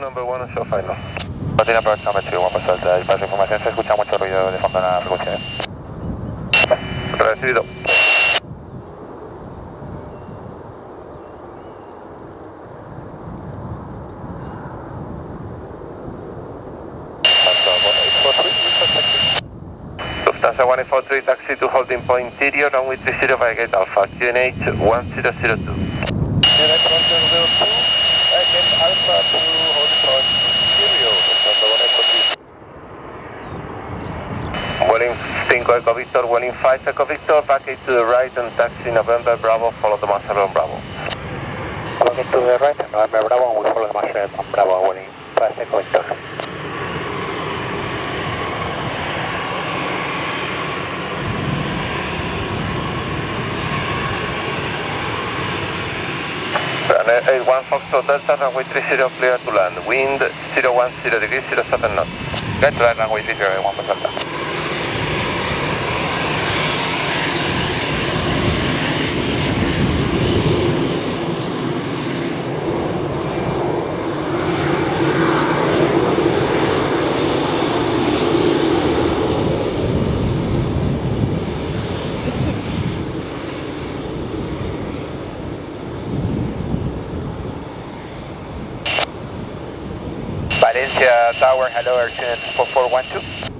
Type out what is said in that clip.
number 1, show final. Patina approach number 2, 1 más alta. Para su información se escucha mucho ruido de fondo en la frecuencia. Recibido. Lufthansa 1843, taxi to holding point interior, runway 30 via gate Alpha, QNH 1002. QNH 1002, gate Alpha to holding point interior, Lufthansa 1843. Vueling 5 Echo Victor, Vueling 5 Echo Victor, vacate to the right and taxi November Bravo, follow the master on Bravo. Vacate to the right and November Bravo, and we follow the master on Bravo, Vueling 5 Echo Victor. Runway 81 Foxtrot Delta, runway 30 clear to land. Wind 010 degrees, 07 knots. Get to land, runway 30, 81 Delta. Valencia Tower, hello, Air 4412.